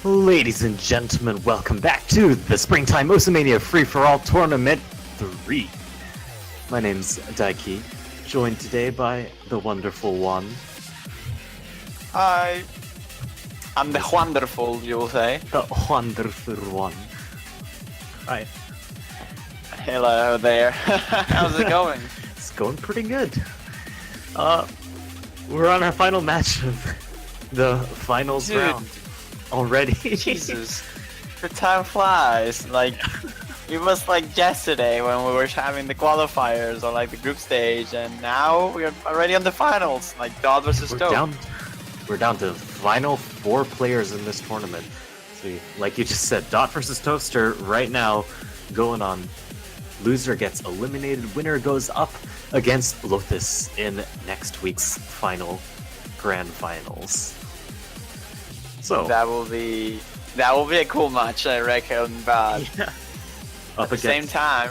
Ladies and gentlemen, welcome back to the Springtime Mania Free-for-All Tournament 3. My name's Daiki, joined today by the wonderful one. Hi. I'm the wonderful, you will say. The wonderful one. Hi. Hello there. How's it going? It's going pretty good. We're on our final match of the finals round already. Jesus. The time flies. Like, it was like yesterday when we were having the qualifiers or like the group stage, and now we're already on the finals, like Dodd versus Toad. We're down to final 4 players in this tournament. See, like you just said, Dot versus Toaster right now going on. Loser gets eliminated, winner goes up against Lotus in next week's grand finals. So that will be a cool match, I reckon, but yeah. At the same time,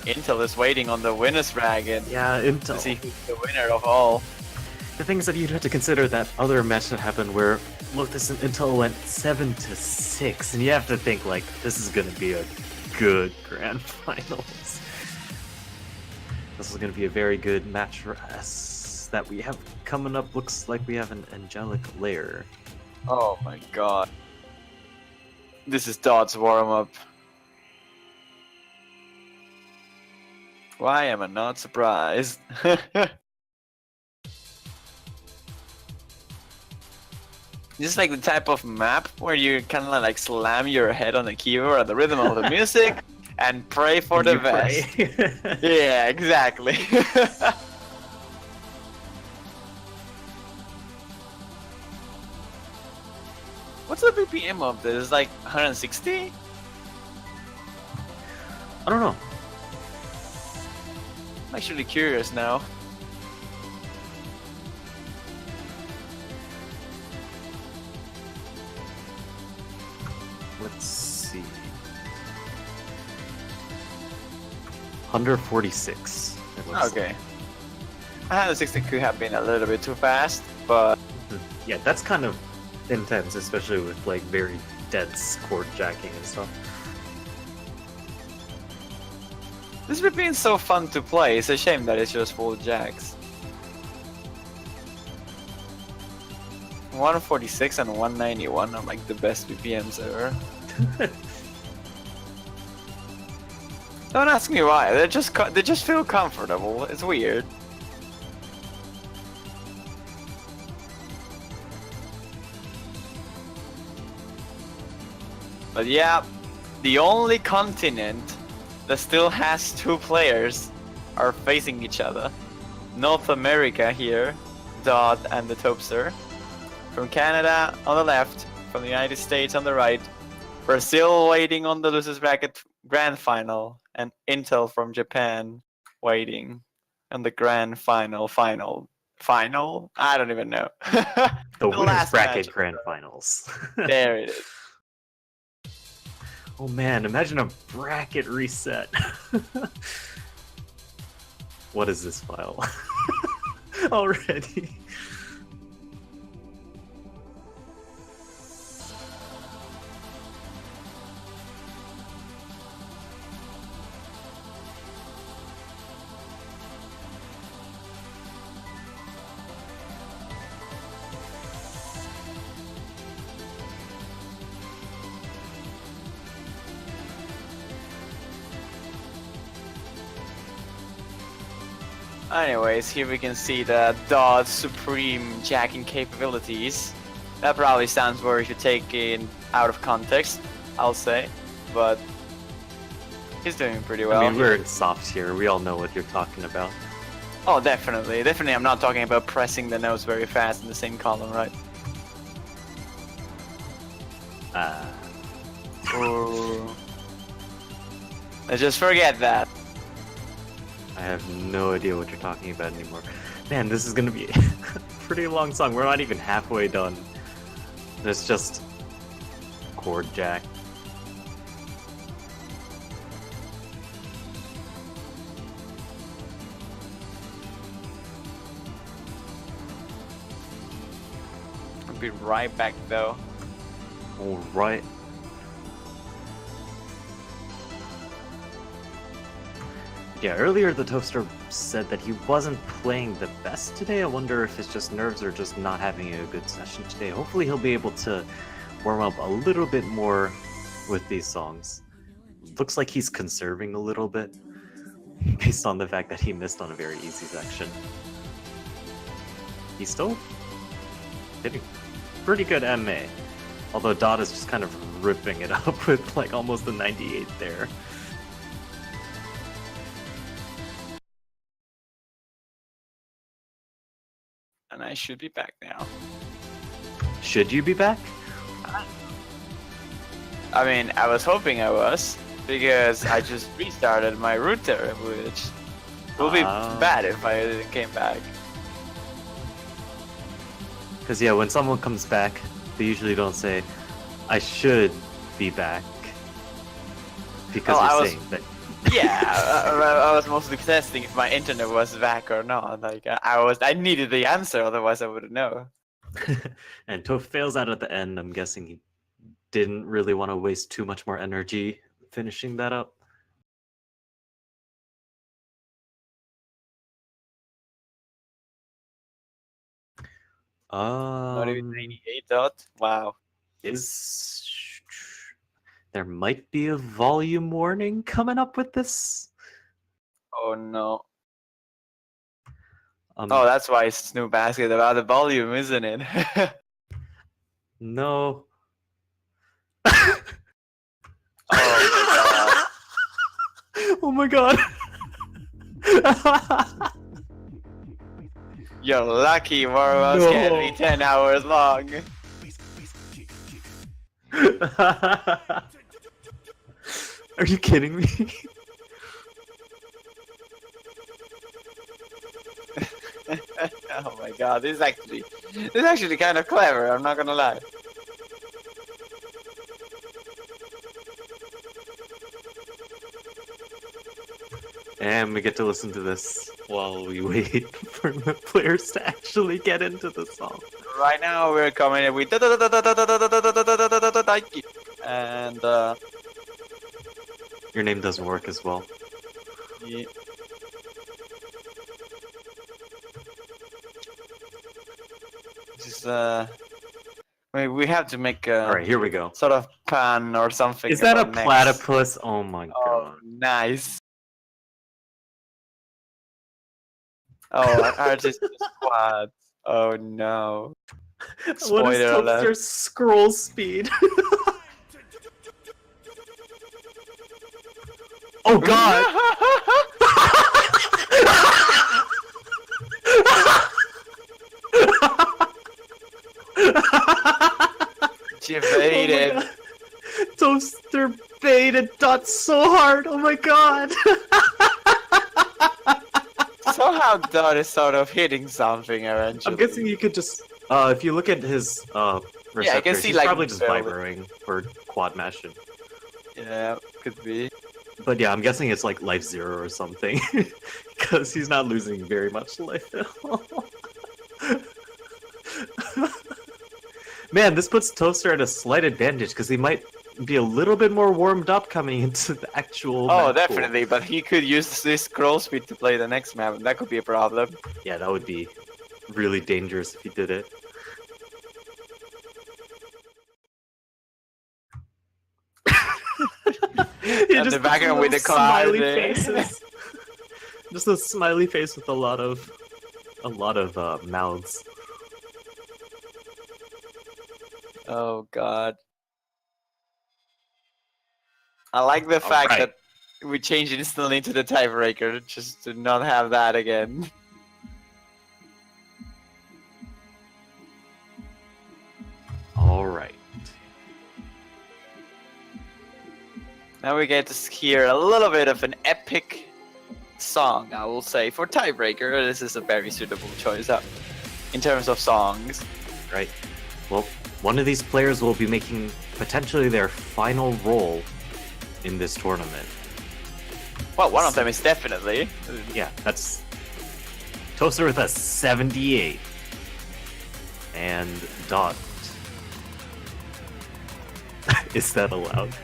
Intel is waiting on the winner's bracket. Yeah, Intel. To see who's the winner of all. The thing is that you'd have to consider that other match that happened where Lotus and Intel went 7-6, and you have to think like this is gonna be a good grand finals. This is gonna be a very good match for us that we have coming up. Looks like we have an angelic lair. Oh my god. This is Dodd's warm-up. Why am I not surprised? This is like the type of map where you kind of like slam your head on the keyboard at the rhythm of the music and pray for the best. Yeah, exactly. What's the BPM of this? It's like 160? I don't know. I'm actually curious now. Let's see. 146. Okay. 160 could have been a little bit too fast, but yeah, that's kind of intense, especially with like very dense chord jacking and stuff. this would be so fun to play. It's a shame that it's just full jacks. 146 and 191 are like the best BPMs ever. Don't ask me why. They just feel comfortable. It's weird. But yeah, the only continent that still has 2 players are facing each other. North America here, Dodd and the Toaster. From Canada on the left, from the United States on the right. Brazil waiting on the losers bracket grand final, and Intel from Japan waiting on the grand final. I don't even know. The winner's bracket grand finals. There it is. Oh man, imagine a bracket reset. What is this file? Already. Anyways, here we can see the Dodd's supreme jacking capabilities. That probably sounds where if you take it out of context, I'll say, but he's doing pretty well. I mean, we're in soft here. We all know what you're talking about. Oh, definitely. Definitely, I'm not talking about pressing the notes very fast in the same column, right? Ooh. Let's just forget that. I have no idea what you're talking about anymore. Man, this is gonna be a pretty long song. We're not even halfway done. It's just chord jack. I'll be right back though. All right. Yeah, earlier the Toaster said that he wasn't playing the best today. I wonder if it's just nerves or just not having a good session today. Hopefully he'll be able to warm up a little bit more with these songs. Looks like he's conserving a little bit based on the fact that he missed on a very easy section. He's still hitting pretty good MA. Although Dot is just kind of ripping it up with like almost a 98 there. And I should be back now. Should you be back? I mean, I was hoping I was, because I just restarted my router, which will be bad if I didn't came back. Because yeah, when someone comes back, they usually don't say, I should be back. Because they're saying that. Yeah, I was mostly testing if my internet was back or not. Like I needed the answer, otherwise I wouldn't know. And Toph fails out at the end. I'm guessing he didn't really want to waste too much more energy finishing that up. Not even 98 dot. Wow. There might be a volume warning coming up with this? Oh no. Oh, that's why it's Snoop Basket about the volume, isn't it? No. Oh my god. You're lucky Warmos can be 10 hours long. Are you kidding me? Oh my god, this is actually kind of clever, I'm not gonna lie. And we get to listen to this while we wait for the players to actually get into the song. Right now we're coming in with and your name doesn't work as well. Yeah. Just we have to make a Alright, here we go. sort of pan or something. Is that a next. platypus? Oh my god. Oh, nice. Oh, artist squad. Oh no. What is Spoiler alert. Toaster's scroll speed? Oh god! You baited. Oh Toaster baited Dot so hard. Oh my god! Somehow Dot is sort of hitting something eventually. I'm guessing you could just, if you look at his receptors, yeah, I can see he's like probably just vibroing or quad mashing. Yeah, could be. But yeah, I'm guessing it's like life 0 or something, because he's not losing very much life at all. Man, this puts Toaster at a slight advantage, because he might be a little bit more warmed up coming into the actual Oh, map definitely, but he could use this scroll speed to play the next map, and that could be a problem. Yeah, that would be really dangerous if he did it. And the background with the smiley cloud faces. Just a smiley face with a lot of mouths. Oh god. I like the fact that we changed instantly into the tiebreaker just to not have that again. Alright. Now we get to hear a little bit of an epic song, I will say. For tiebreaker, this is a very suitable choice in terms of songs. Right. Well, one of these players will be making potentially their final roll in this tournament. Well, one of them is definitely. Yeah, that's Toaster with a 78. And Dot Is that allowed?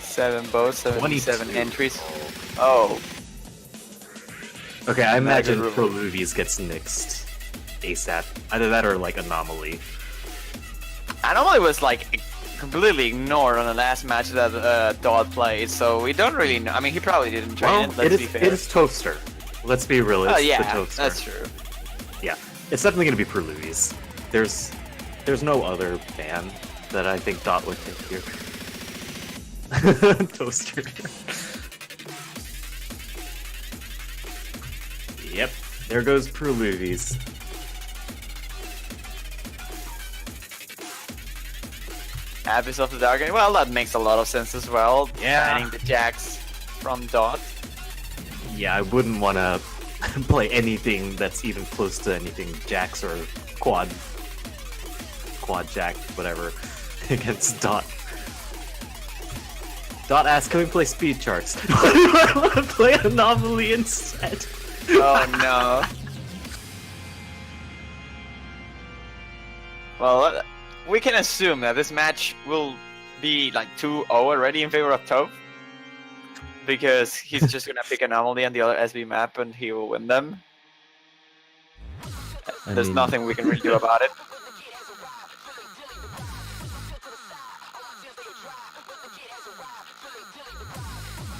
Seven boats, 77 22. entries. Oh, Okay, I imagine Mega Pro Movies gets nixed ASAP. Either that or like Anomaly. Anomaly was like completely ignored on the last match that Dodd played, so we don't really know. I mean, he probably didn't train Well, it. Let's be fair. it is Toaster. Let's be real. It's Oh yeah, the Toaster. that's true. Yeah, it's definitely gonna be Pro Movies. There's no other band that I think Dot would pick here. Toaster. Yep, there goes Pro Movies. Abyss of the Dark. Well, that makes a lot of sense as well. Yeah. Banning the Jacks from Dot. Yeah, I wouldn't want to play anything that's even close to anything Jax or Quad Jack, whatever, against Dot. Dot asks, can we play speed charts? Why do I want to play Anomaly instead? Oh no. Well, we can assume that this match will be like 2-0 already in favor of Toph. Because he's just gonna pick Anomaly on the other SB map and he will win them. There's nothing we can really do about it.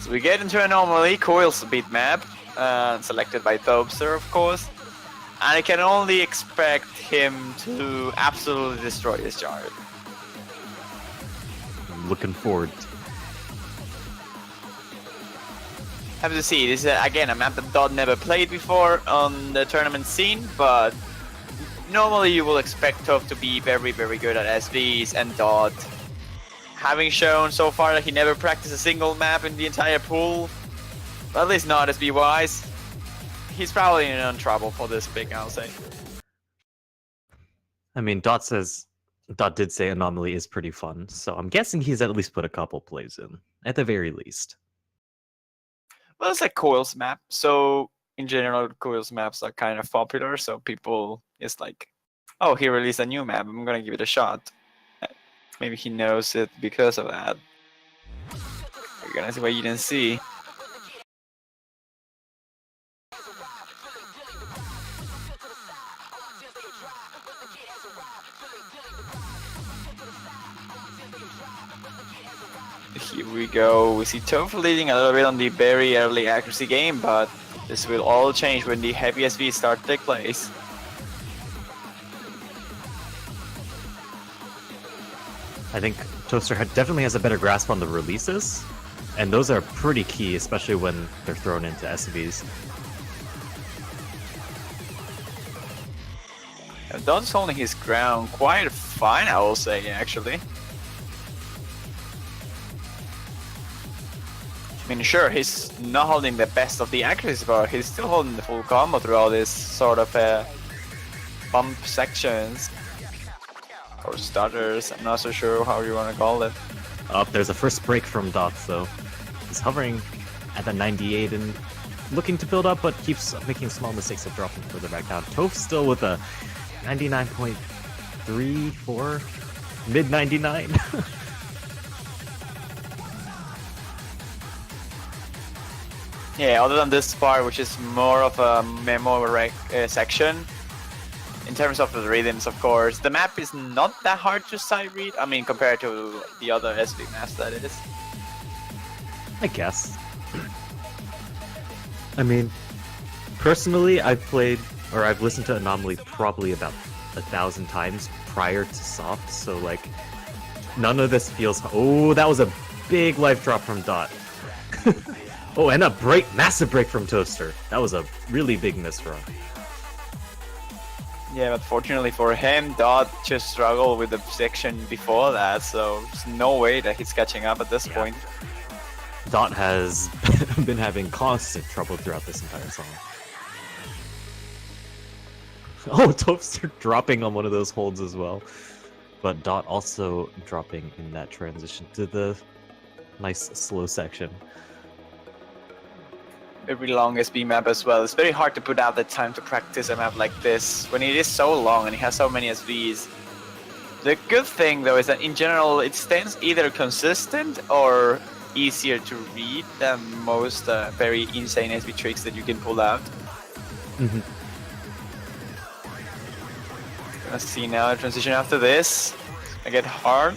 So we get into Anomaly, Coil's beat map, selected by Thobster, of course. And I can only expect him to absolutely destroy this chart. I'm looking forward. Have to see, this is again a map that Dodd never played before on the tournament scene, but normally you will expect Toph to be very, very good at SVs, and Dodd, having shown so far that he never practiced a single map in the entire pool, but at least not SB wise, he's probably in trouble for this pick, I'll say. I mean, Dot did say Anomaly is pretty fun, so I'm guessing he's at least put a couple plays in, at the very least. Well, it's like Coil's map, so in general, Coil's maps are kind of popular, so people is like, oh, he released a new map, I'm gonna give it a shot. Maybe he knows it because of that. You're gonna see what you didn't see. Here we go. We see Toph leading a little bit on the very early accuracy game, but this will all change when the heavy SV start to take place. I think Toaster definitely has a better grasp on the releases, and those are pretty key, especially when they're thrown into SVs. Don's holding his ground quite fine, I will say, actually. I mean, sure, he's not holding the best of the accuracy, but he's still holding the full combo through all this sort of bump sections. Or stutters, I'm not so sure how you want to call it. There's a first break from Dots, though. He's hovering at the 98 and looking to build up, but keeps making small mistakes of dropping further back down. Toph still with a 99.34, mid 99. Yeah, other than this part, which is more of a memo section, in terms of the rhythms, of course, the map is not that hard to sight read. I mean, compared to the other SV maps, that is. I guess. I mean, personally, I've listened to Anomaly probably about 1,000 times prior to Soft, so like, none of this feels. Oh, that was a big life drop from Dot. Oh, and a massive break from Toaster. That was a really big miss for him. Yeah, but fortunately for him, Dot just struggled with the section before that, so there's no way that he's catching up at this point. Dot has been having constant trouble throughout this entire song. Oh, Toaster dropping on one of those holds as well. But Dot also dropping in that transition to the nice slow section. very long SB map as well. It's very hard to put out the time to practice a map like this when it is so long and it has so many SVs. The good thing though is that in general it stands either consistent or easier to read than most very insane SB tricks that you can pull out. Mm-hmm. Let's see now, transition after this. I get hard.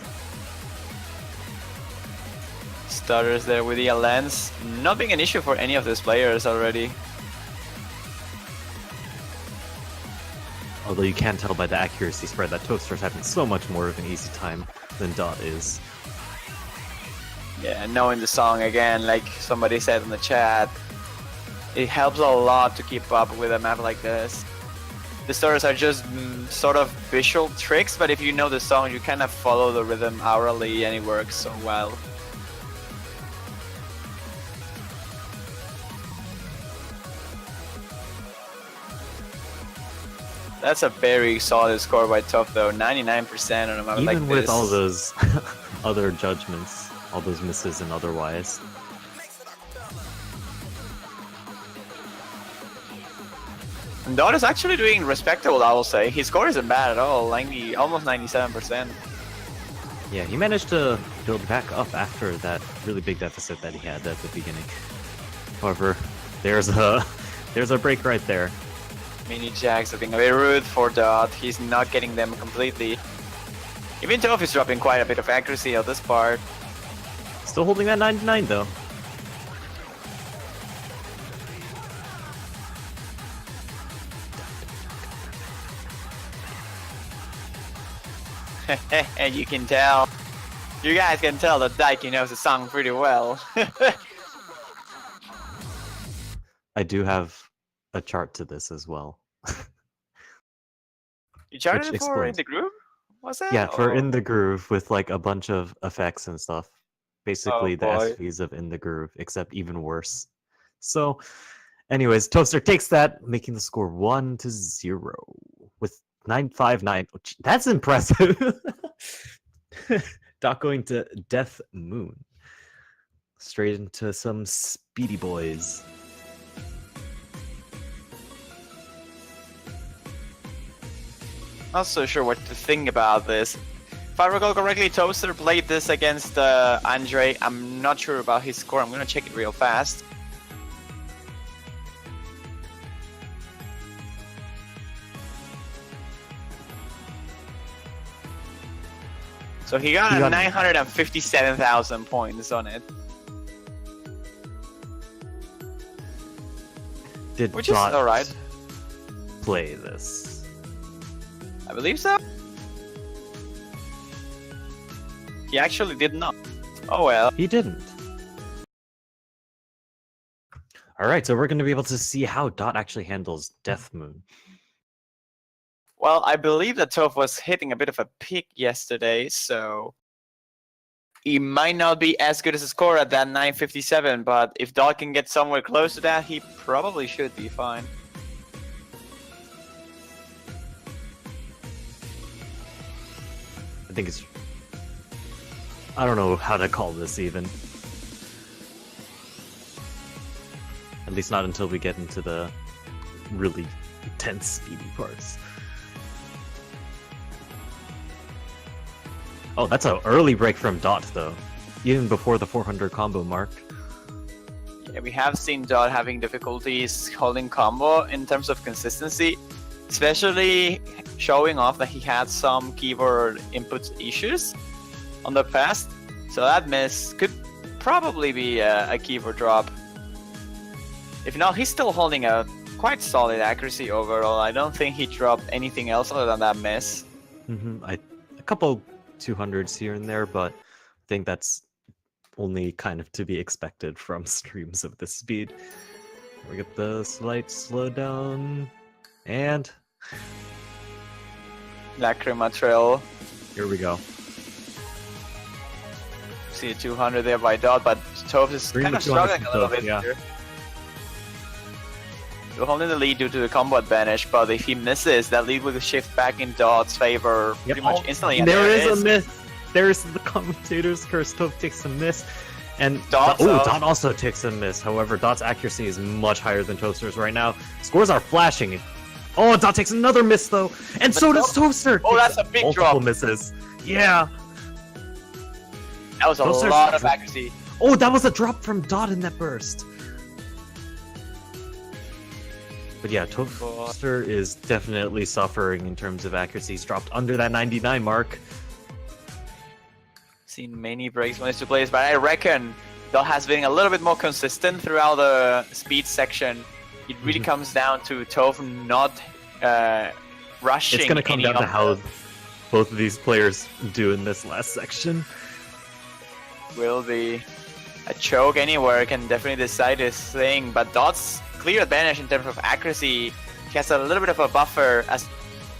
Starters there with the lens, not being an issue for any of these players already. Although you can tell by the accuracy spread that Toaster's having so much more of an easy time than Dot is. Yeah, knowing the song again, like somebody said in the chat, it helps a lot to keep up with a map like this. The starters are just sort of visual tricks, but if you know the song, you kind of follow the rhythm hourly and it works so well. That's a very solid score by Tough though, 99% on a map like this. Even with all those other judgments, all those misses and otherwise. And Dot is actually doing respectable, I will say. His score isn't bad at all, almost 97%. Yeah, he managed to build back up after that really big deficit that he had at the beginning. However, there's a break right there. Mini Jags are being a bit rude for Dot. He's not getting them completely. Even Toph is dropping quite a bit of accuracy on this part. Still holding that 99 though. You can tell. You guys can tell that Daiki knows the song pretty well. I do have a chart to this as well. You charted Which it for In explains. the Groove? Was that? Yeah, for Or- In the Groove with like a bunch of effects and stuff. Basically the boy. SVs of In the Groove, except even worse. So, anyways, Toaster takes that, making the score 1-0 with 959. Oh, that's impressive. Dot going to Death Moon. Straight into some speedy boys. Not so sure what to think about this. If I recall correctly, Toaster played this against Andre. I'm not sure about his score. I'm gonna check it real fast. So he got 957,000 points on it. Did Which is Dot alright. play this? I believe so. He actually did not. Oh well. He didn't. Alright, so we're going to be able to see how Dot actually handles Death Moon. Well, I believe that Toph was hitting a bit of a peak yesterday, so he might not be as good as a score at that 957, but if Dot can get somewhere close to that, he probably should be fine. I think it's... I don't know how to call this even. At least not until we get into the really intense speedy parts. Oh, that's an early break from Dot though. Even before the 400 combo mark. Yeah, we have seen Dot having difficulties holding combo in terms of consistency, especially showing off that he had some keyboard input issues on the past. So that miss could probably be a keyboard drop. If not, he's still holding a quite solid accuracy overall. I don't think he dropped anything else other than that miss. A couple 200s here and there, but I think that's only kind of to be expected from streams of this speed. We get the slight slowdown, and Lacrima Trail. here we go. See a 200 there by Dot, but Toph is Green kind of with 200 struggling a little Toph, bit yeah. here. Still holding the lead due to the combo advantage, but if he misses, that lead will shift back in Dot's favor pretty much instantly. And There it is a miss. There's the commentator's curse. Toph takes a miss, And Dot, Dot also takes a miss. However, Dot's accuracy is much higher than Toaster's right now. Scores are flashing. Oh, Dot takes another miss though, and so does Toaster. Oh, that's a big multiple drop. misses. Yeah. That was a lot of accuracy. Oh, that was a drop from Dot in that burst. But yeah, Toaster is definitely suffering in terms of accuracy. He's dropped under that 99 mark. Seen many breaks when it's two players, but I reckon Dot has been a little bit more consistent throughout the speed section. It really comes down to Toph not rushing. It's going to come down to how both of these players do in this last section. Will be a choke anywhere can definitely decide this thing, but Dot's clear advantage in terms of accuracy. He has a little bit of a buffer as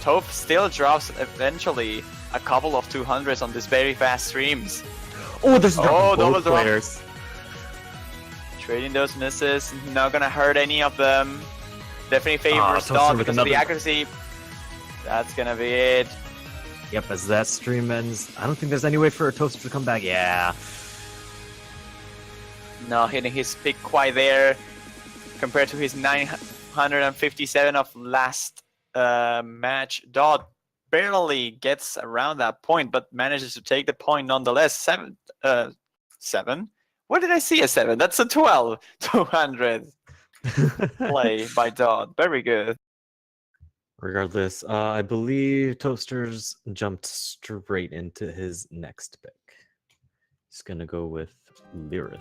Toph still drops eventually a couple of 200s on these very fast streams. Oh, there's both players. Trading those misses, not gonna hurt any of them. Definitely favors Dot because of the accuracy. That's gonna be it. Yep, as that stream ends, I don't think there's any way for a Toaster to come back. Yeah. No hitting his pick quite there compared to his 957 of last match. Dot barely gets around that point, but manages to take the point nonetheless. 7? What did I see? A 7? That's a 12. 200 play by Dot. Very good. Regardless, I believe Toaster's jumped straight into his next pick. He's gonna go with Lyrith.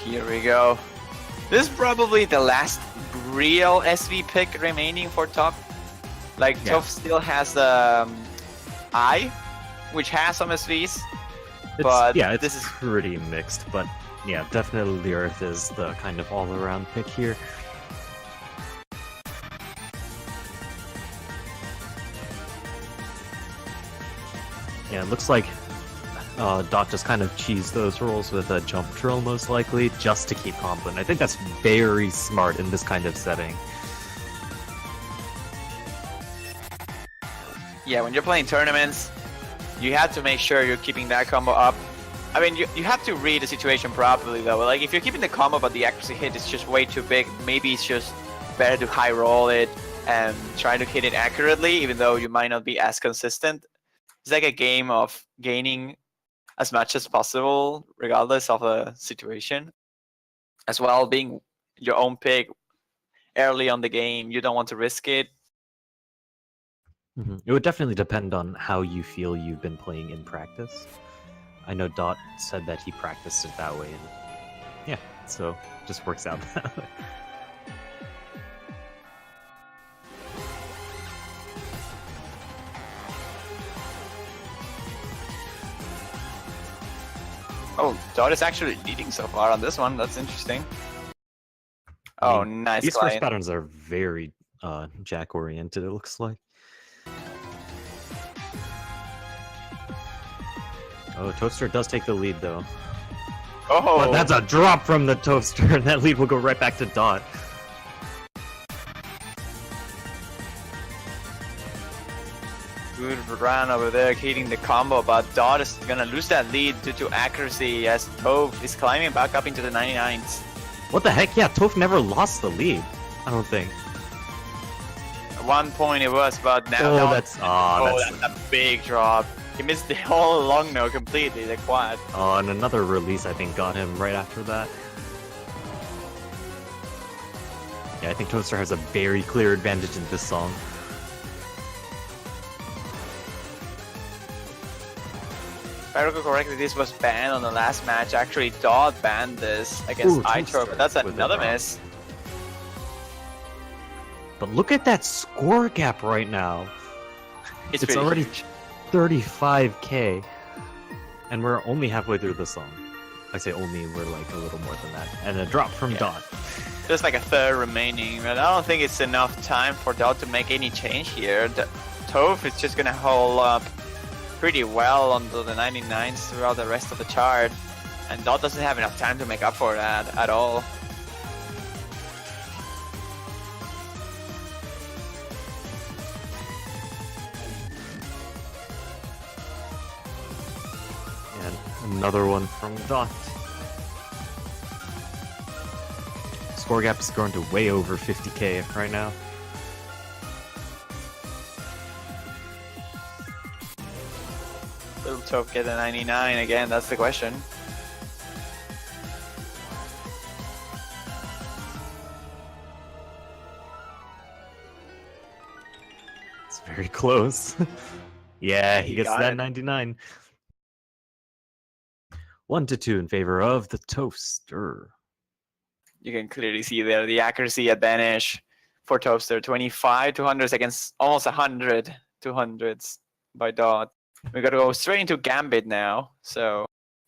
Here we go. This is probably the last real SV pick remaining for Top. Like, Toph still has the Eye, which has some SVs. But yeah, this is pretty mixed. But yeah, definitely Lyrith is the kind of all-around pick here. Yeah, it looks like Dot just kind of cheesed those rolls with a jump drill, most likely, just to keep combo. And I think that's very smart in this kind of setting. Yeah, when you're playing tournaments, you have to make sure you're keeping that combo up. I mean, you have to read the situation properly, though. Like, if you're keeping the combo but the accuracy hit is just way too big, maybe it's just better to high roll it and try to hit it accurately, even though you might not be as consistent. It's like a game of gaining as much as possible, regardless of the situation. As well, being your own pick early on the game, you don't want to risk it. It would definitely depend on how you feel you've been playing in practice. I know Dot said that he practiced it that way, and yeah, so it just works out that way. Oh, Dot is actually leading so far on this one. That's interesting. Oh, nice. These first patterns are very Jack-oriented, it looks like. Oh, Toaster does take the lead, though. Oh! But that's a drop from the Toaster, and that lead will go right back to Dot. Good run over there, hitting the combo, but Dot is gonna lose that lead due to accuracy as Toph is climbing back up into the 99s. What the heck? Yeah, Toph never lost the lead, I don't think. At one point it was, but now... that's a big drop. He missed the whole long no completely, the quad. Oh, and another release I think got him right after that. Yeah, I think Toaster has a very clear advantage in this song. If I recall correctly, this was banned on the last match. Actually, Dot banned this against Aitor, but that's another miss. But look at that score gap right now. It's already huge. 35k, and we're only halfway through the song. I say only, we're like a little more than that. And a drop from Dot. There's like a third remaining, but I don't think it's enough time for Dot to make any change here. Toph is just gonna hold up pretty well onto the 99s throughout the rest of the chart. And Dot doesn't have enough time to make up for that at all. And another one from Dot. Score gap is grown to way over 50k right now. Will Toph get a 99 again? That's the question. It's very close. Yeah, he gets got that it. 99. 1-2 in favor of the Toaster. You can clearly see there the accuracy advantage for Toaster. 25 200s against almost 100 200s by Dot. We gotta go straight into Gambit now. So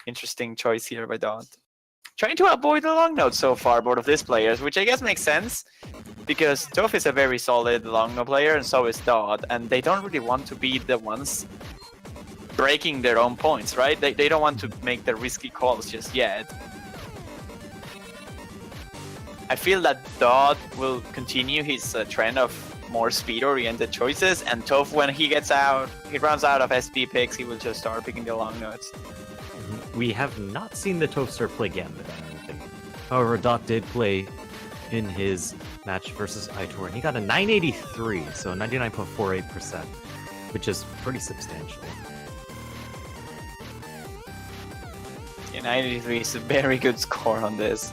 interesting choice here by Dot. Trying to avoid the long note so far, both of these players, which I guess makes sense because Toph is a very solid long note player and so is Dot, and they don't really want to be the ones breaking their own points, right? They don't want to make the risky calls just yet. I feel that Dot will continue his trend of more speed-oriented choices, and Toph, when he runs out of SP picks, he will just start picking the long notes. We have not seen the Toaster play Gambit, I don't think. However, Dot did play in his match versus Itor, and he got a 983, so 99.48%, which is pretty substantial. Yeah, 93 is a very good score on this.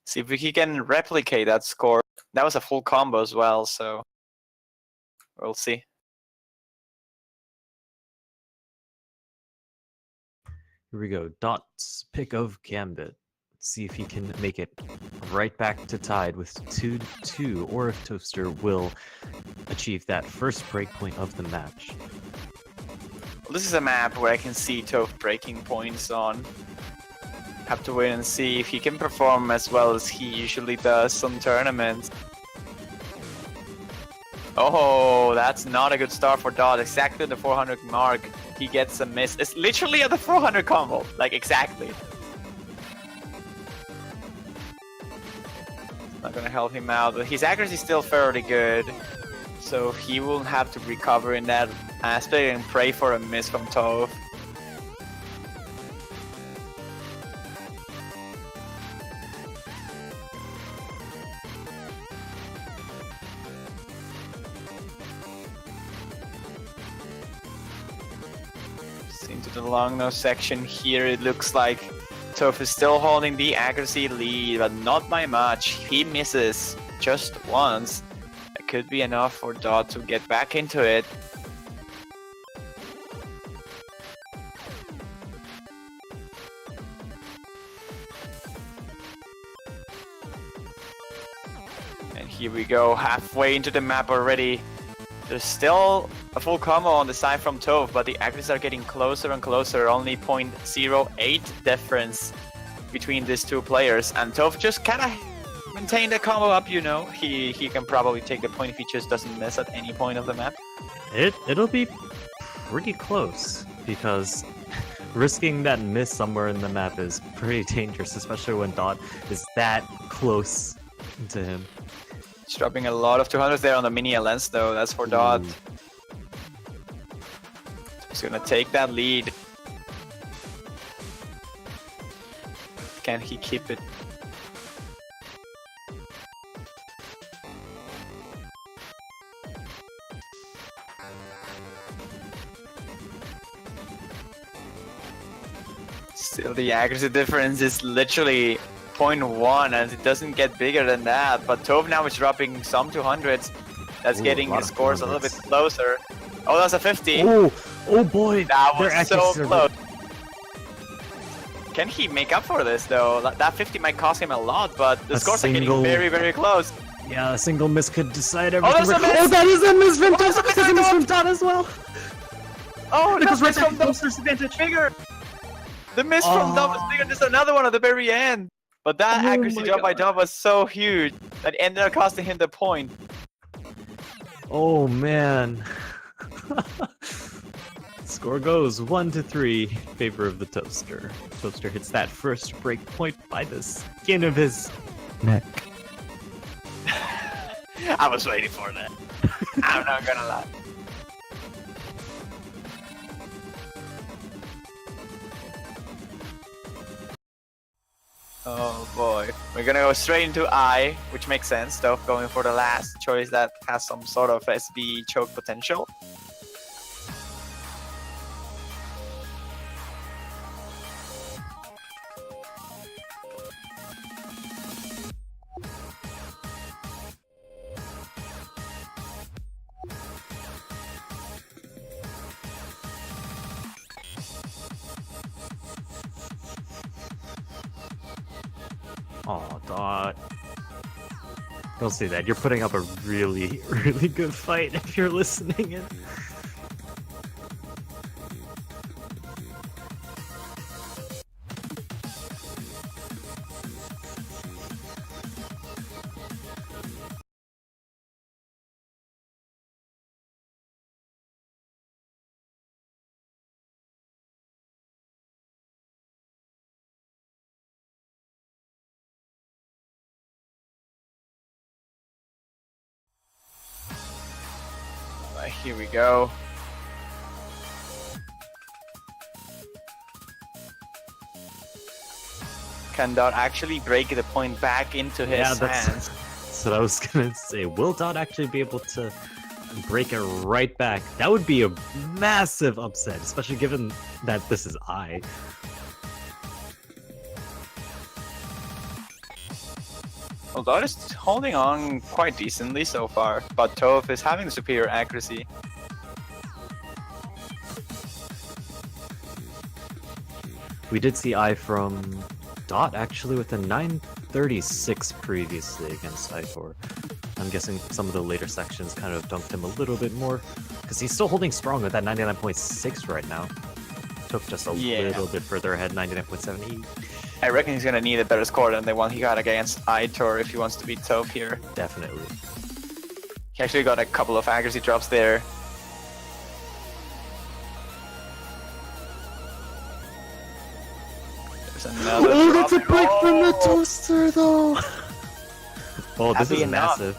See if he can replicate that score. That was a full combo as well, so we'll see. Here we go. Dot's pick of Gambit. Let's see if he can make it right back to tied with 2-2, or if Toaster will achieve that first breakpoint of the match. Well, this is a map where I can see Toph breaking points on. Have to wait and see if he can perform as well as he usually does on tournaments. Oh, that's not a good start for Dot. Exactly the 400 mark, he gets a miss. It's literally at the 400 combo, like exactly. Not gonna help him out, but his accuracy is still fairly good, so he will have to recover in that aspect and pray for a miss from Toph. Into the long nose section here, it looks like Toph is still holding the accuracy lead, but not by much. He misses just once. It could be enough for Dot to get back into it. And here we go, halfway into the map already. There's still a full combo on the side from Toph, but the accuracies are getting closer and closer. Only 0.08 difference between these two players, and Toph just kind of maintained the combo up. You know, he can probably take the point if he just doesn't miss at any point of the map. It'll be pretty close because risking that miss somewhere in the map is pretty dangerous, especially when Dot is that close to him. He's dropping a lot of 200s there on the mania lens, though. That's for Dot. He's gonna take that lead. Can he keep it? Still, the accuracy difference is literally 0.1, and it doesn't get bigger than that. But Toph now is dropping some 200s. That's getting his scores a little bit closer. Oh, that's a 50. Oh boy, that was so close. Can he make up for this though? That 50 might cost him a lot, but the scores are getting very, very close. Yeah, a single miss could decide everything. Oh, there's a miss! Oh, that is a miss from Dot! That's a miss from Dot as well! Oh, because the miss right from Dot is bigger! The miss from Dot was bigger, there's another one at the very end! But that accuracy drop by Dot was so huge that it ended up costing him the point. Oh man. Score goes 1-3 in favor of the Toaster. Toaster hits that first break point by the skin of his neck. I was waiting for that. I'm not gonna lie. Oh boy. We're gonna go straight into I, which makes sense, though, going for the last choice that has some sort of SB choke potential. Aw, Dot. Don't say that. You're putting up a really, really good fight if you're listening in. Here we go. Can Dot actually break the point back into his Yeah, hands? that's what I was gonna say. Will Dot actually be able to break it right back? That would be a massive upset, especially given that this is I. Well, Dot is holding on quite decently so far, but Toph is having superior accuracy. We did see I from Dot actually with a 936 previously against Itor. I'm guessing some of the later sections kind of dunked him a little bit more, because he's still holding strong with that 99.6 right now. Took just a little bit further ahead, 99.7. I reckon he's gonna need a better score than the one he got against Itor if he wants to beat Toph here. Definitely. He actually got a couple of accuracy drops there. There's another Oh, drop. that's a break from the Toaster though! Oh, this is enough. massive.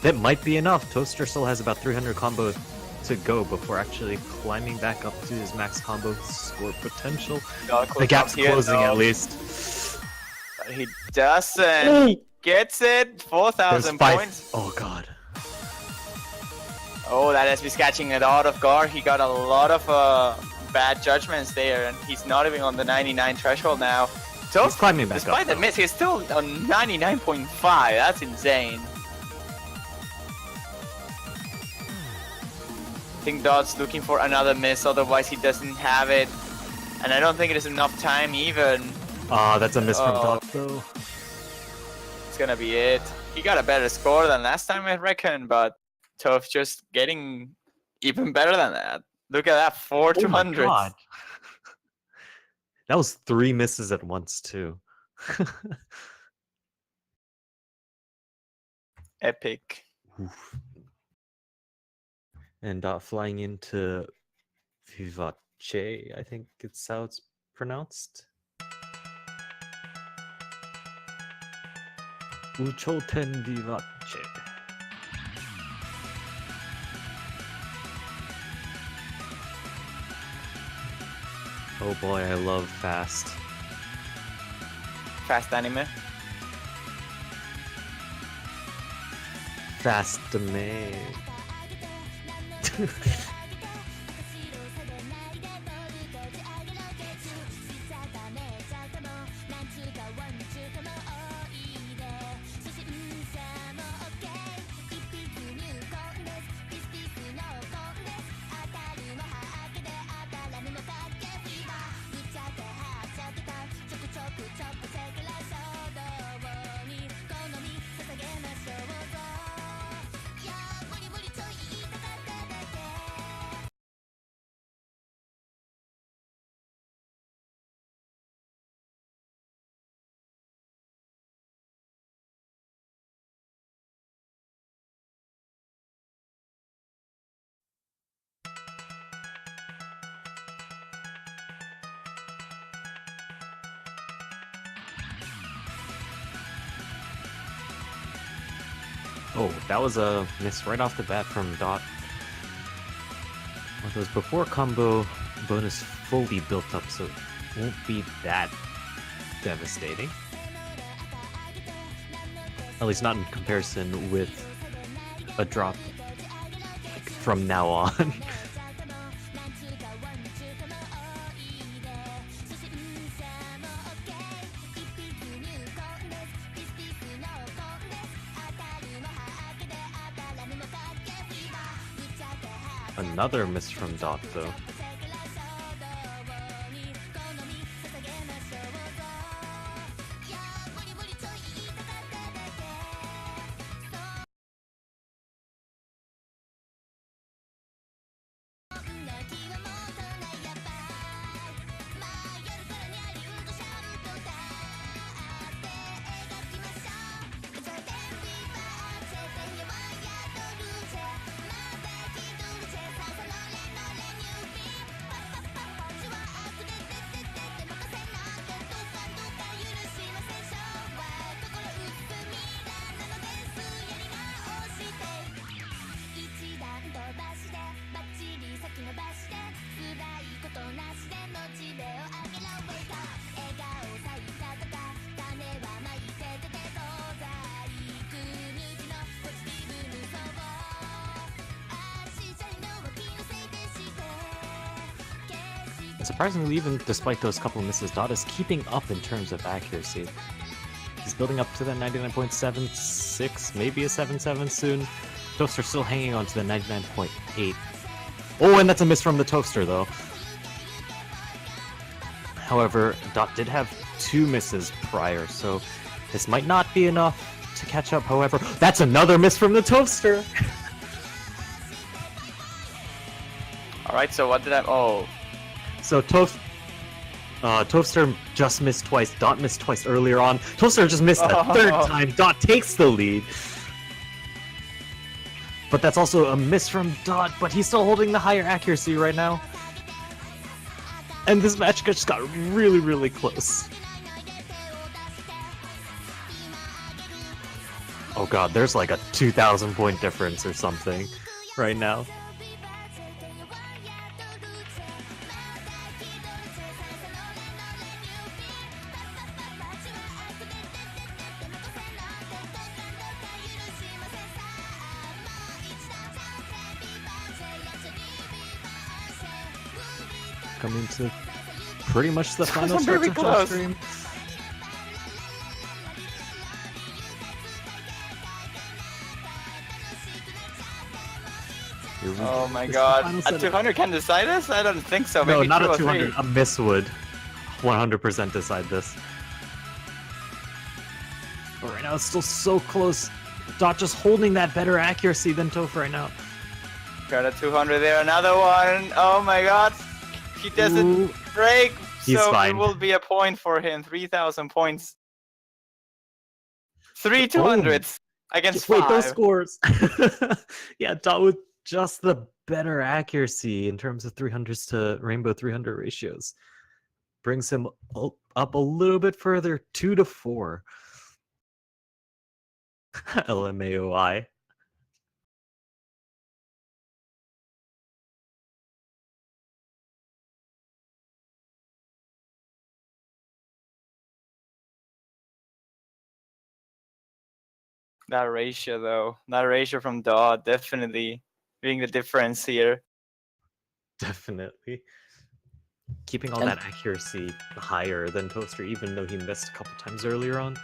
That might be enough. Toaster still has about 300 combo to go before actually climbing back up to his max combo score potential. The gap's closing at least. But he doesn't. He gets it. 4,000 points. Oh god. Oh, that SB catching it out of guard. He got a lot of bad judgments there, and he's not even on the 99 threshold now. So He's climbing back despite up. the miss, he's still on 99.5. That's insane. I think Dot's looking for another miss, otherwise he doesn't have it. And I don't think it is enough time even. Ah, that's a miss from Dot though. It's gonna be it. He got a better score than last time, I reckon, but Toph just getting even better than that. Look at that, 4 Oh my 200s. God. That was 3 misses at once too. Epic. Oof. And Dot flying into Vivace, I think it's how it's pronounced. Uchoten Vivace. Oh boy, I love fast. Fast anime. Fast me. Oh, that was a miss right off the bat from Dot. Well, those before combo bonus fully built up, so it won't be that devastating. At least not in comparison with a drop from now on. Another miss from Dot, though. Surprisingly, even despite those couple of misses, Dot is keeping up in terms of accuracy. He's building up to the 99.76, maybe a 77 soon. Toaster still hanging on to the 99.8. Oh, and that's a miss from the Toaster, though. However, Dot did have 2 misses prior, so this might not be enough to catch up. However, that's another miss from the Toaster! Alright, so what did I... Oh. So Toaster just missed twice, Dot missed twice earlier on. Toaster just missed the third time, Dot takes the lead. But that's also a miss from Dot, but he's still holding the higher accuracy right now. And this match just got really, really close. Oh god, there's like a 2,000 point difference or something right now. Coming to pretty much the final stretch of the stream. Oh my god. A 200 can decide this? I don't think so. No, maybe not 2 a 200. 3. A miss would 100% decide this. But right now it's still so close. Dot just holding that better accuracy than Toph right now. Got a 200 there, another one. Oh my god. He doesn't break, so fine. It will be a point for him. 3,000 points. 3 200s against 5. Wait, those scores. Yeah, Dot with just the better accuracy in terms of 300s to Rainbow 300 ratios. Brings him up a little bit further, 2-4. LMAOI. That ratio, though. That ratio from Dot definitely being the difference here. Definitely. Keeping all that accuracy higher than Toaster, even though he missed a couple times earlier on.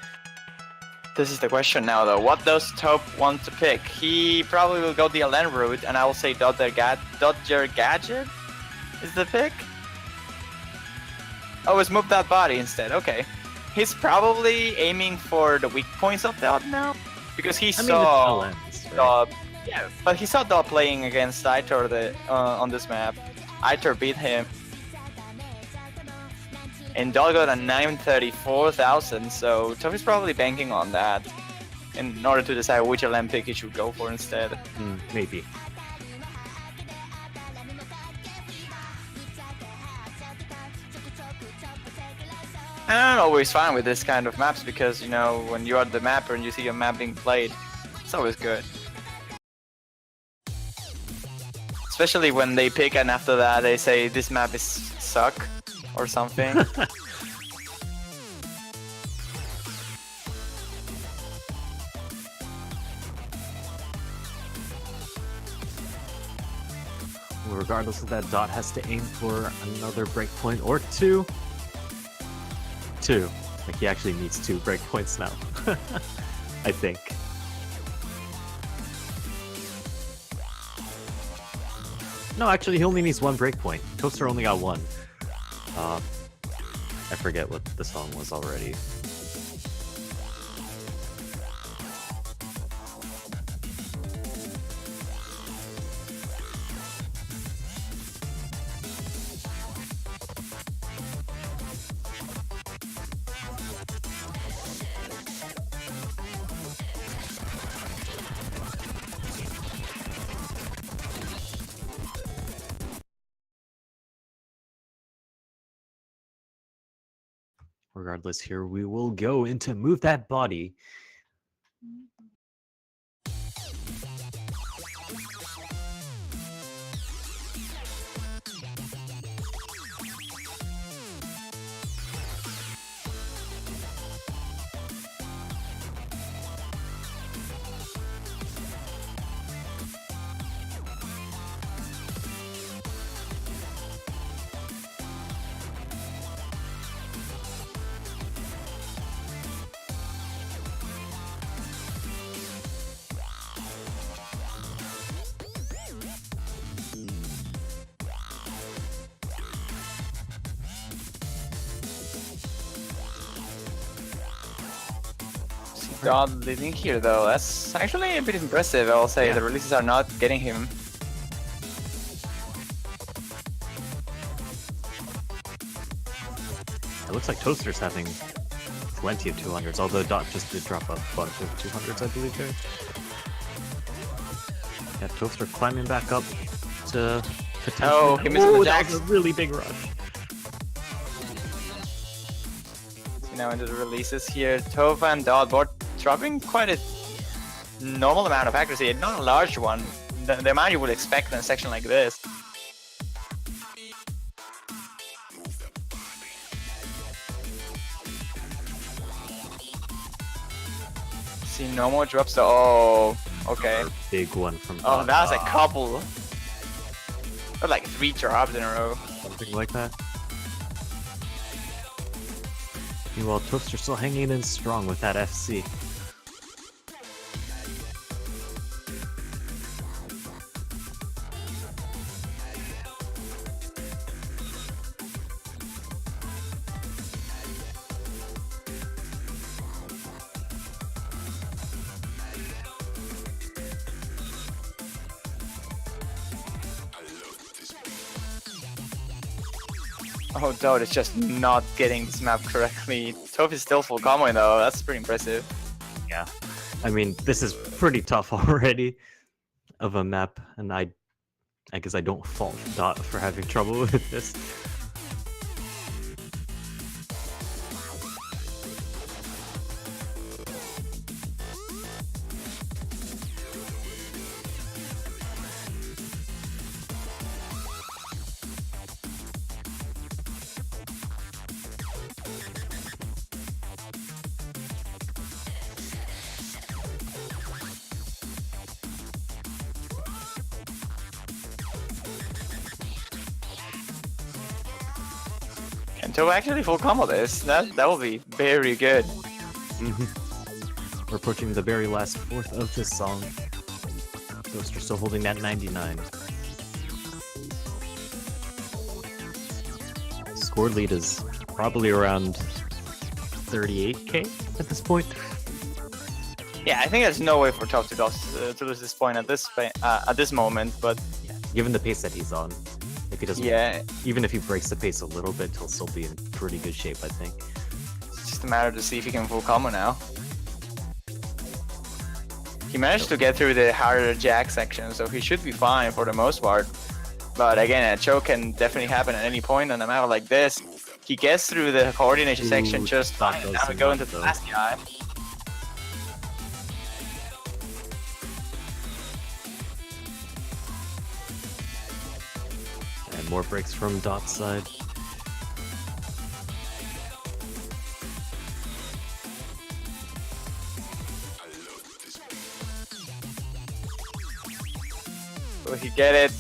This is the question now, though. What does Taupe want to pick? He probably will go the LN route, and I will say Dodger Gadget is the pick. Oh, it's Move That Body instead. Okay. He's probably aiming for the weak points of Dot now, because he saw Dot. Yeah, but he saw Dot playing against Aitor on this map. Aitor beat him. And Dot got a 934,000, so Toph is probably banking on that in order to decide which LM pick he should go for instead. Maybe. I'm always fine with this kind of maps because, you know, when you are the mapper and you see a map being played, It's always good. Especially when they pick and after that they say this map is suck or something. Regardless of that, Dot has to aim for another breakpoint or two. Two. Like, he actually needs 2 breakpoints now. I think. No, actually, he only needs 1 breakpoint. Toaster only got 1. I forget what the song was already. Regardless, here we will go into Move That Body. God leading here though, that's actually a bit impressive, I'll say. Yeah. The releases are not getting him. It looks like Toaster's having plenty of 200s, although Dot just did drop a bunch of 200s, I believe there. Yeah, Toaster climbing back up to potentially... Oh, he missed the that jacks. was a really big rush. So now into the releases here. Tova and Dot both dropping quite a normal amount of accuracy, not a large one. The amount you would expect in a section like this. See, no more drops though. Oh, okay. A big one from Oh, Dot. that was a couple. Or like 3 drops in a row. Something like that. Meanwhile, Toaster still hanging in strong with that FC. Oh, Dot is just not getting this map correctly. Toph is still full comboing though, that's pretty impressive. Yeah. I mean, this is pretty tough already of a map, and I guess I don't fault Dot for having trouble with this. And Toph actually full combo this, that will be very good. We're approaching the very last fourth of this song. Toaster still holding that 99. Score lead is probably around 38k at this point. Yeah, I think there's no way for Toph to lose this point at this moment, but Yeah, given the pace that he's on, if he doesn't, yeah, even if he breaks the pace a little bit, he'll still be in pretty good shape, I think. it's just a matter to see if he can full combo now. He managed to get through the harder jack section, so he should be fine for the most part. But again, a choke can definitely happen at any point on a map like this. He gets through the coordination section just that fine. does Now we seem go like into the though. last guy. more breaks from Dot's side. Will he get it?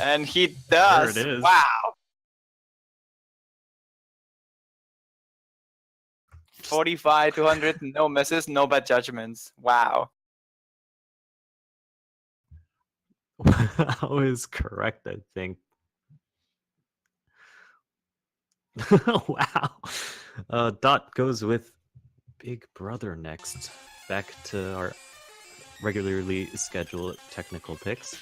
And he does. There it is. Wow. 45, 200, no misses, no bad judgments. Wow. I was correct, I think. Wow. Dot goes with Big Brother next. Back to our regularly scheduled technical picks.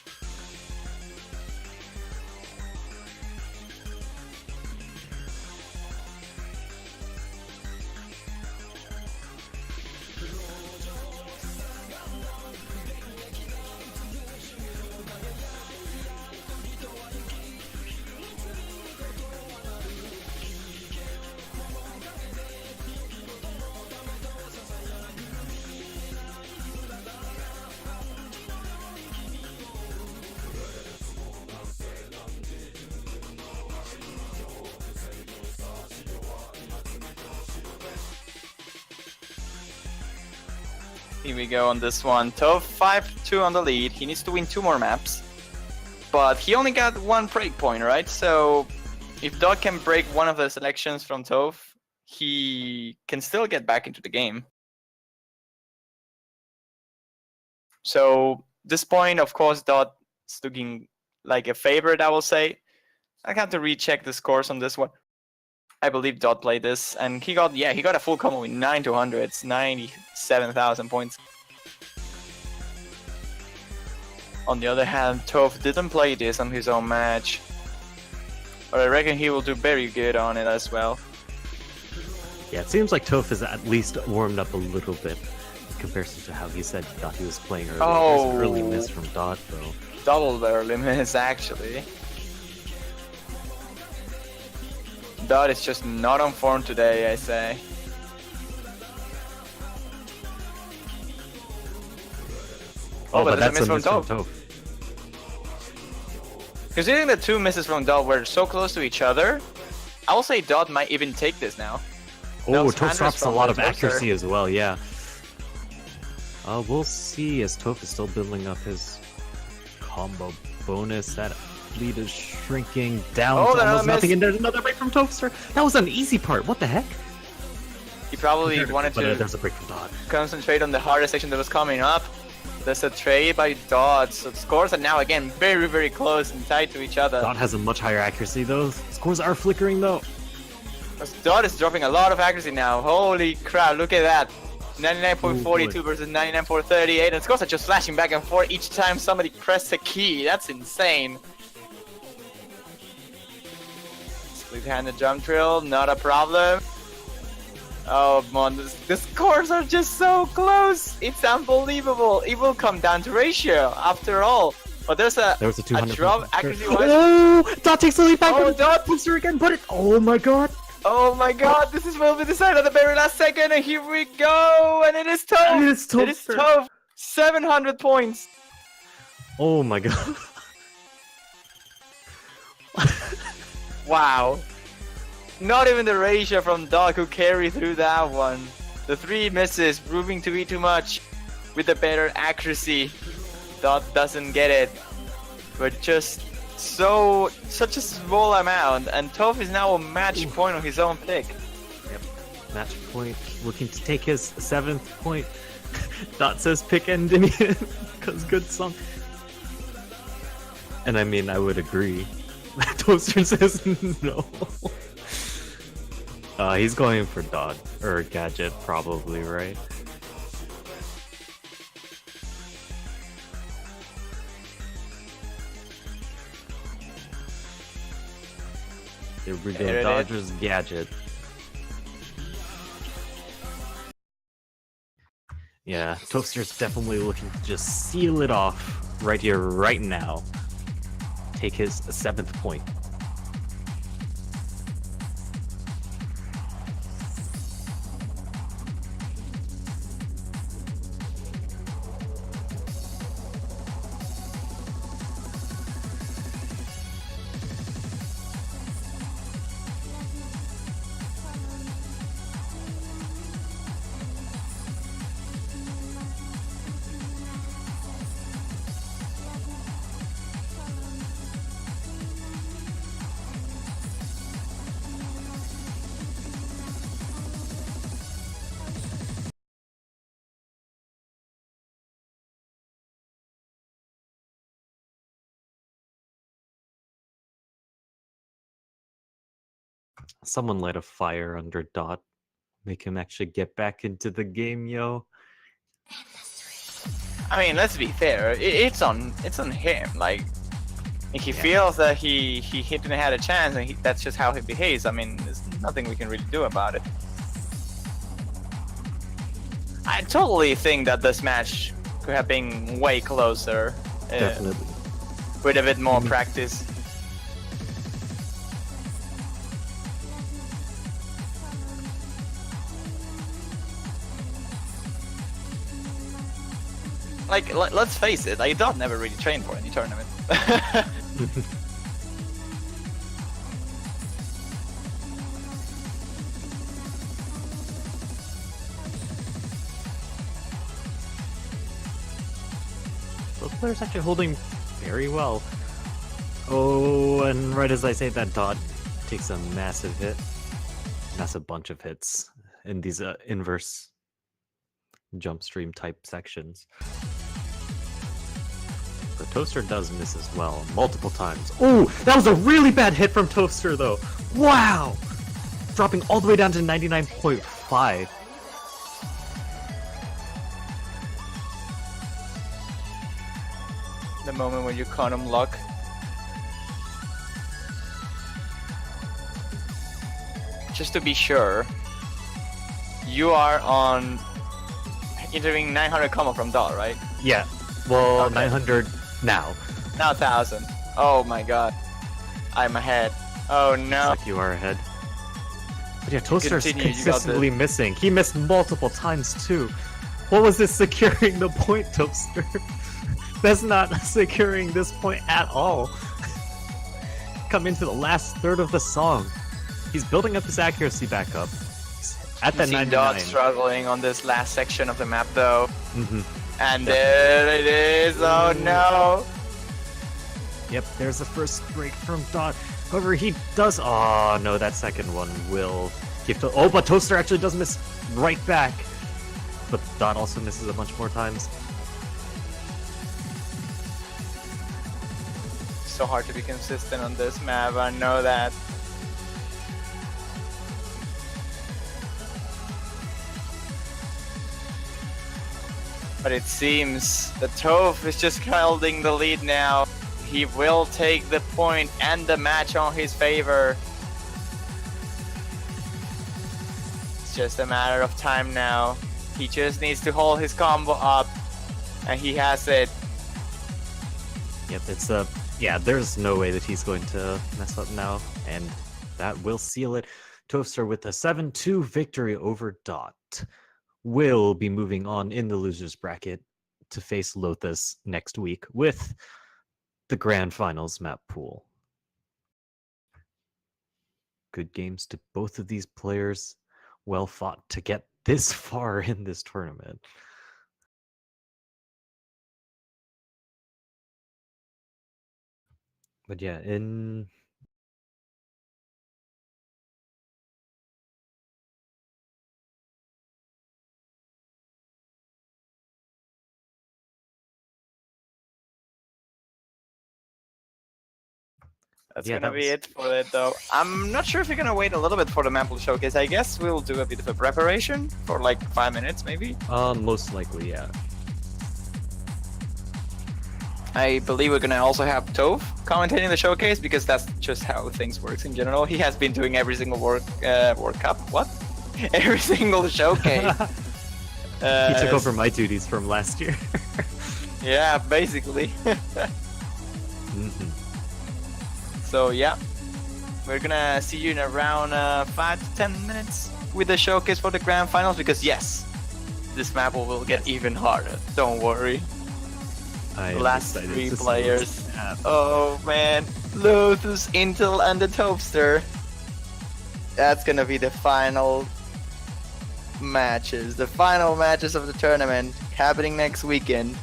Here we go on this one. Toph 5-2 on the lead. He needs to win 2 more maps. But he only got 1 break point, right? So if Dot can break one of the selections from Toph, he can still get back into the game. So this point, of course, Dot is looking like a favorite, I will say. I have to recheck the scores on this one. I believe Dot played this, and he got a full combo with 9 to 100. It's 97,000 points. On the other hand, Toph didn't play this on his own match, but I reckon he will do very good on it as well. Yeah, it seems like Toph is at least warmed up a little bit in comparison to how he said he thought he was playing earlier. There's an early miss from Dot, though. Double early miss, actually. Dot is just not on form today, I say. Oh, but there's that's a miss from Toph. Toph. Considering the 2 misses from Dot were so close to each other, I will say Dot might even take this now. Oh, Those Toph handers drops a from lot the of Toaster. accuracy as well, yeah. We'll see as Toph is still building up his combo bonus. That lead is shrinking down Oh, to that almost missed. nothing, and there's another break from Toaster. That was an easy part. What the heck? He probably wanted But, to there's a break from Dot. concentrate on the hardest section that was coming up. There's a trade by Dot, so the scores are now again very, very close and tied to each other. Dot has a much higher accuracy though. Scores are flickering though. Dot is dropping a lot of accuracy now. Holy crap, look at that. 99.42 versus 99.38, and scores are just flashing back and forth each time somebody presses a key. That's insane. Split-handed jump drill, not a problem. Oh man, the scores are just so close. It's unbelievable. It will come down to ratio after all. But there was a 200 drop accuracy wise. Oh, Dot takes the lead back. Oh, Dot! Booster again, but it. Oh my god. Oh my god, this will be decided at the very last second, and here we go, and it is Toph! It is Toph. It is Toph! 700 points! Oh my god. Wow. Not even the ratio from Dot who carried through that one. The 3 misses proving to be too much with the better accuracy. Dot doesn't get it. But just such a small amount, and Toph is now a match point on his own pick. Yep. Match point, looking to take his 7th point. Dot says pick Endymion, because good song. And I mean, I would agree. Toaster says no. He's going for Dot, or Gadget, probably, right? Here we go, There it Dodgers Gadget. Yeah, Toaster's definitely looking to just seal it off right here, right now. Take his 7th point. Someone light a fire under Dot. Make him actually get back into the game, yo. I mean, let's be fair. It's on him. Like, if he Yeah. feels that he didn't had a chance, and that's just how he behaves. I mean, there's nothing we can really do about it. I totally think that this match could have been way closer. Definitely. With a bit more practice. Like, let's face it, like, Dot never really trained for any tournament. Both players actually holding very well. Oh, and right as I say that, Dot takes a massive hit. Massive bunch of hits in these inverse jump stream type sections. The Toaster does miss as well, multiple times. Oh, that was a really bad hit from Toaster though. Wow! Dropping all the way down to 99.5. The moment when you quantum lock. Just to be sure, you are on entering 900 comma from Dot, right? Yeah, well, Okay. 900 now. Now 1000. Oh my god. I'm ahead. Oh no. Looks like you are ahead. But yeah, Toaster's Continue, you got consistently missing. He missed multiple times too. What was this securing the point, Toaster? That's not securing this point at all. Come into the last third of the song. He's building up his accuracy back up. He's at that You see 99. Dot struggling on this last section of the map though. Mm-hmm. And there it is. Oh no. Yep, there's the first break from Dot. However, he does. Oh no, that second one will give to. Oh, but Toaster actually does miss right back. But Dot also misses a bunch more times. So hard to be consistent on this map. I know that. But it seems that Toph is just holding the lead now. He will take the point and the match on his favor. It's just a matter of time now. He just needs to hold his combo up, and he has it. Yep, it's yeah, there's no way that he's going to mess up now, and that will seal it. Toaster with a 7-2 victory over Dot will be moving on in the losers bracket to face Lothus next week with the grand finals map pool. Good games to both of these players. Well fought to get this far in this tournament. But yeah, in That's Yeah, gonna that be was- it for it though. I'm not sure if we're gonna wait a little bit for the Maple showcase. I guess we'll do a bit of a preparation for like 5 minutes maybe. most likely, yeah. I believe we're gonna also have Toph commentating the showcase because that's just how things works in general. He has been doing every single World Cup. What? Every single showcase. He took over my duties from last year. Yeah, basically. Mhm. So yeah, we're gonna see you in around 5 to 10 minutes with the showcase for the grand finals because yes, this map will get even harder. Don't worry. I The am last excited 3 to see players. what's gonna happen. Oh man, Lotus, Intel, and the Topster. That's gonna be the final matches. The final matches of the tournament happening next weekend.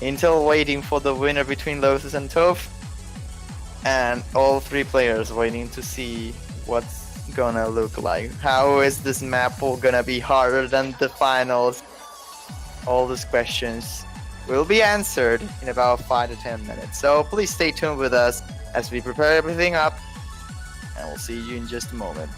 Intel waiting for the winner between Lotus and Toph. And all 3 players waiting to see what's gonna look like. How is this map pool gonna be harder than the finals? All these questions will be answered in about 5 to 10 minutes. So please stay tuned with us as we prepare everything up. And I'll see you in just a moment.